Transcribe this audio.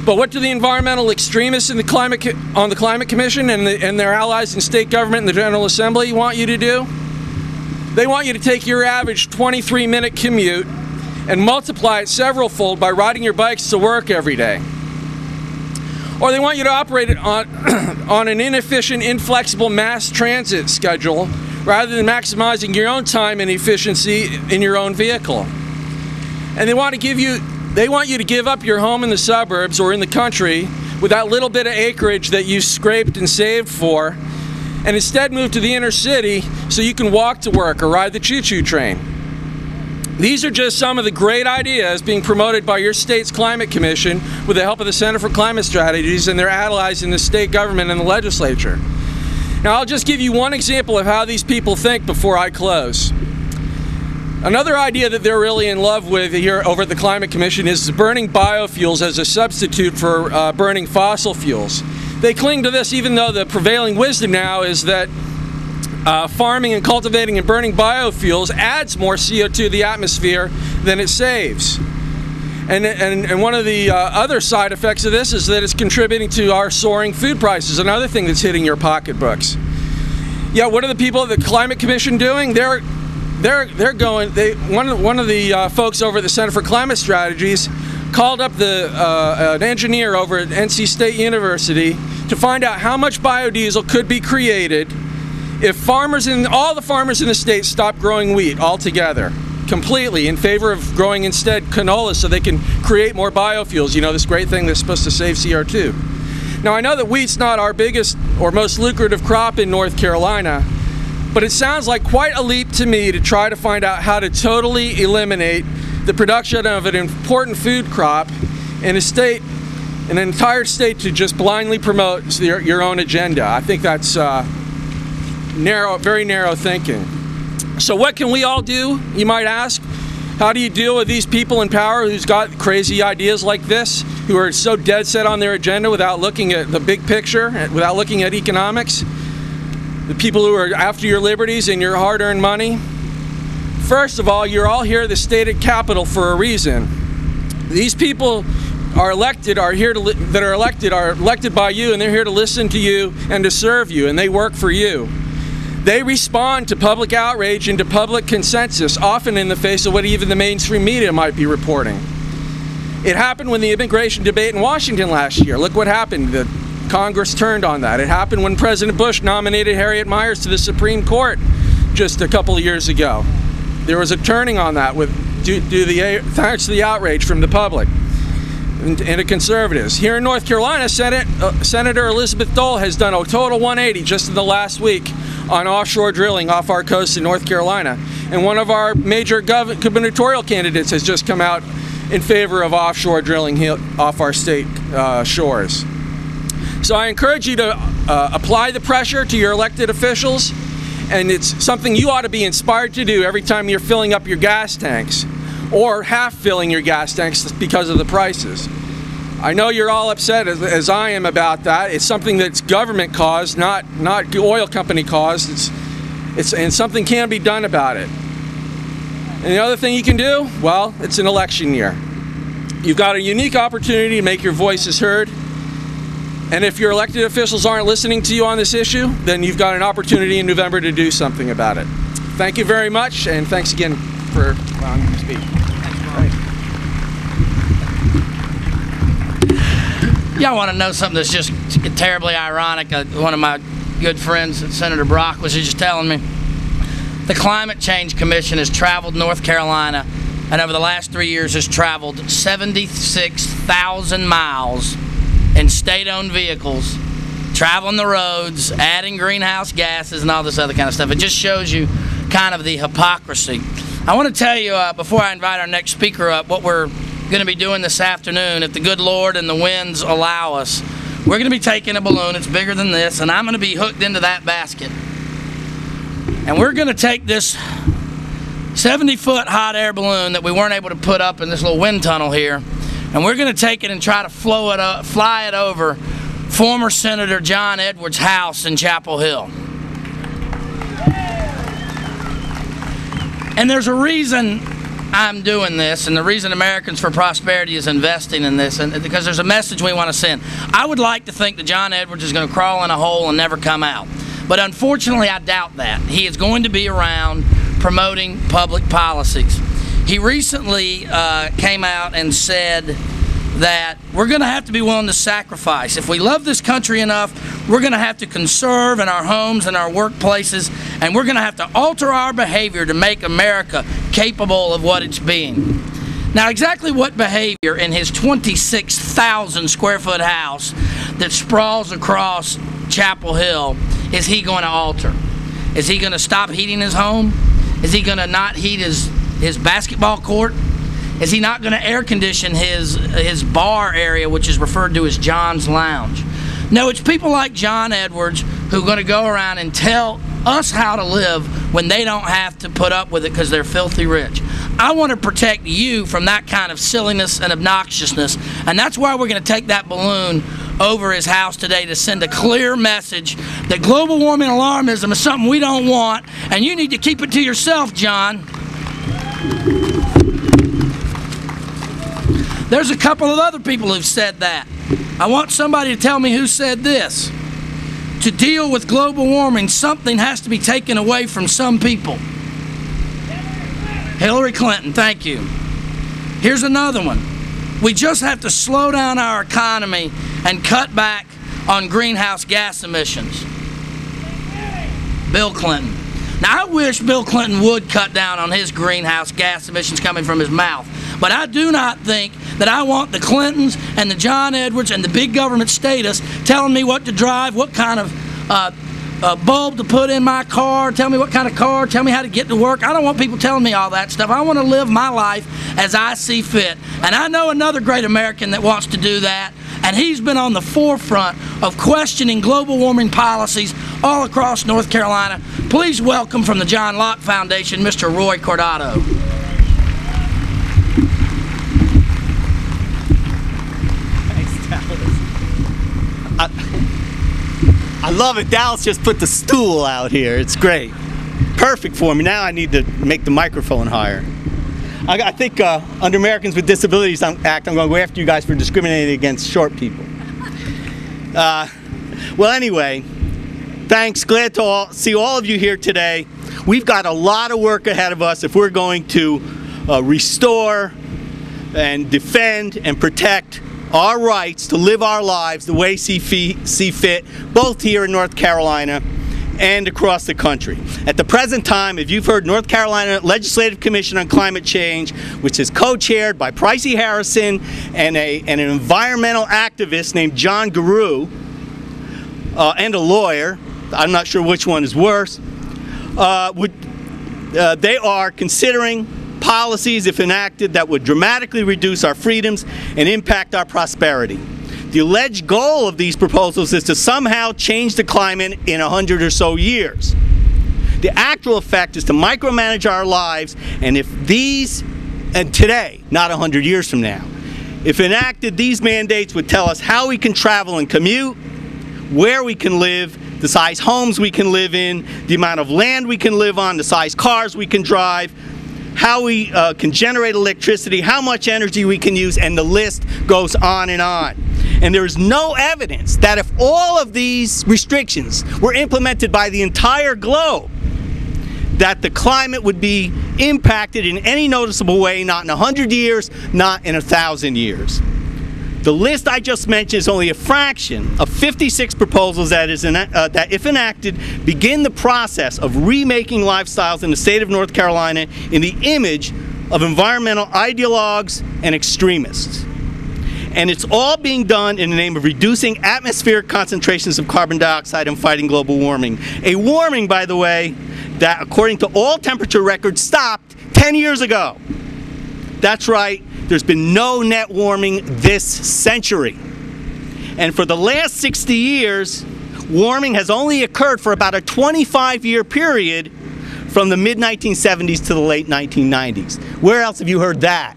But what do the environmental extremists in the Climate Commission and their allies in state government and the General Assembly want you to do? They want you to take your average 23-minute commute and multiply it several-fold by riding your bikes to work every day. Or they want you to operate it on an inefficient, inflexible mass transit schedule rather than maximizing your own time and efficiency in your own vehicle. And they want you to give up your home in the suburbs or in the country with that little bit of acreage that you scraped and saved for, and instead move to the inner city so you can walk to work or ride the choo-choo train. These are just some of the great ideas being promoted by your state's Climate Commission with the help of the Center for Climate Strategies and their allies in the state government and the legislature. Now, I'll just give you one example of how these people think before I close. Another idea that they're really in love with here over at the Climate Commission is burning biofuels as a substitute for burning fossil fuels. They cling to this even though the prevailing wisdom now is that farming and cultivating and burning biofuels adds more CO2 to the atmosphere than it saves. And one of the other side effects of this is that it's contributing to our soaring food prices, another thing that's hitting your pocketbooks. Yeah, what are the people at the Climate Commission doing? One of the folks over at the Center for Climate Strategies called up an engineer over at NC State University to find out how much biodiesel could be created if all the farmers in the state stopped growing wheat altogether, completely, in favor of growing instead canola so they can create more biofuels, you know, this great thing that's supposed to save CO2. Now, I know that wheat's not our biggest or most lucrative crop in North Carolina, but it sounds like quite a leap to me to try to find out how to totally eliminate the production of an important food crop in an entire state to just blindly promote your own agenda. I think that's very narrow thinking. So what can we all do, you might ask? How do you deal with these people in power who's got crazy ideas like this, who are so dead set on their agenda without looking at the big picture, without looking at economics? The people who are after your liberties and your hard-earned money? First of all, you're all here at the state capitol for a reason. These people are elected by you, and they're here to listen to you and to serve you, and they work for you. They respond to public outrage and to public consensus, often in the face of what even the mainstream media might be reporting. It happened when the immigration debate in Washington last year. Look what happened. The Congress turned on that. It happened when President Bush nominated Harriet Miers to the Supreme Court just a couple of years ago. There was a turning on that thanks to the outrage from the public and the conservatives. Here in North Carolina, Senator Elizabeth Dole has done a total 180 just in the last week on offshore drilling off our coast in North Carolina. And one of our major gubernatorial candidates has just come out in favor of offshore drilling off our state shores. So I encourage you to apply the pressure to your elected officials, and it's something you ought to be inspired to do every time you're filling up your gas tanks, or half filling your gas tanks because of the prices. I know you're all upset as I am about that. It's something that's government caused, not oil company caused. And something can be done about it. And the other thing you can do, well, it's an election year. You've got a unique opportunity to make your voices heard. And if your elected officials aren't listening to you on this issue, then you've got an opportunity in November to do something about it. Thank you very much, and thanks again for allowing me to speak. Y'all want to know something that's just terribly ironic? One of my good friends, Senator Brock, was just telling me the Climate Change Commission has traveled North Carolina, and over the last 3 years has traveled 76,000 miles in state-owned vehicles, traveling the roads, adding greenhouse gases and all this other kind of stuff. It just shows you kind of the hypocrisy. I want to tell you, before I invite our next speaker up, what we're going to be doing this afternoon, if the good Lord and the winds allow us. We're going to be taking a balloon, it's bigger than this, and I'm going to be hooked into that basket. And we're going to take this 70-foot hot air balloon that we weren't able to put up in this little wind tunnel here, and we're going to take it and try to fly it over former Senator John Edwards' house in Chapel Hill. And there's a reason I'm doing this, and the reason Americans for Prosperity is investing in this, and because there's a message we want to send. I would like to think that John Edwards is going to crawl in a hole and never come out. But unfortunately, I doubt that. He is going to be around promoting public policies. He recently came out and said that we're going to have to be willing to sacrifice. If we love this country enough, we're going to have to conserve in our homes and our workplaces, and we're going to have to alter our behavior to make America capable of what it's being. Now, exactly what behavior in his 26,000 square foot house that sprawls across Chapel Hill is he going to alter? Is he going to stop heating his home? Is he going to not heat his basketball court? Is he not going to air condition his bar area, which is referred to as John's Lounge? No, it's people like John Edwards who are going to go around and tell us how to live when they don't have to put up with it because they're filthy rich. I want to protect you from that kind of silliness and obnoxiousness, and that's why we're going to take that balloon over his house today to send a clear message that global warming alarmism is something we don't want, and you need to keep it to yourself, John. There's a couple of other people who've said that. I want somebody to tell me who said this. To deal with global warming, something has to be taken away from some people. Hillary Clinton, thank you. Here's another one. We just have to slow down our economy and cut back on greenhouse gas emissions. Bill Clinton. Now, I wish Bill Clinton would cut down on his greenhouse gas emissions coming from his mouth. But I do not think that I want the Clintons and the John Edwards and the big government status telling me what to drive, what kind of bulb to put in my car, tell me what kind of car, tell me how to get to work. I don't want people telling me all that stuff. I want to live my life as I see fit. And I know another great American that wants to do that, and he's been on the forefront of questioning global warming policies all across North Carolina. Please welcome from the John Locke Foundation, Mr. Roy Cordato. Thanks, Dallas. I love it. Dallas just put the stool out here. It's great. Perfect for me. Now I need to make the microphone higher. I think under Americans with Disabilities Act, I'm going to go after you guys for discriminating against short people. Well, anyway, thanks. Glad to see all of you here today. We've got a lot of work ahead of us if we're going to restore and defend and protect our rights to live our lives the way we see fit, both here in North Carolina and across the country. At the present time, if you've heard, North Carolina Legislative Commission on Climate Change, which is co-chaired by Pricey Harrison and an environmental activist named John Guru, and a lawyer, I'm not sure which one is worse, they are considering policies, if enacted, that would dramatically reduce our freedoms and impact our prosperity. The alleged goal of these proposals is to somehow change the climate in 100 or so years. The actual effect is to micromanage our lives, and if these, and today, not 100 years from now, if enacted, these mandates would tell us how we can travel and commute, where we can live, the size homes we can live in, the amount of land we can live on, the size cars we can drive, how we can generate electricity, how much energy we can use, and the list goes on and on. And there is no evidence that if all of these restrictions were implemented by the entire globe, that the climate would be impacted in any noticeable way, not in 100 years, not in 1,000 years. The list I just mentioned is only a fraction of 56 proposals that, if enacted, begin the process of remaking lifestyles in the state of North Carolina in the image of environmental ideologues and extremists. And it's all being done in the name of reducing atmospheric concentrations of carbon dioxide and fighting global warming. A warming, by the way, that according to all temperature records stopped 10 years ago. That's right. There's been no net warming this century. And for the last 60 years, warming has only occurred for about a 25-year period from the mid-1970s to the late 1990s. Where else have you heard that?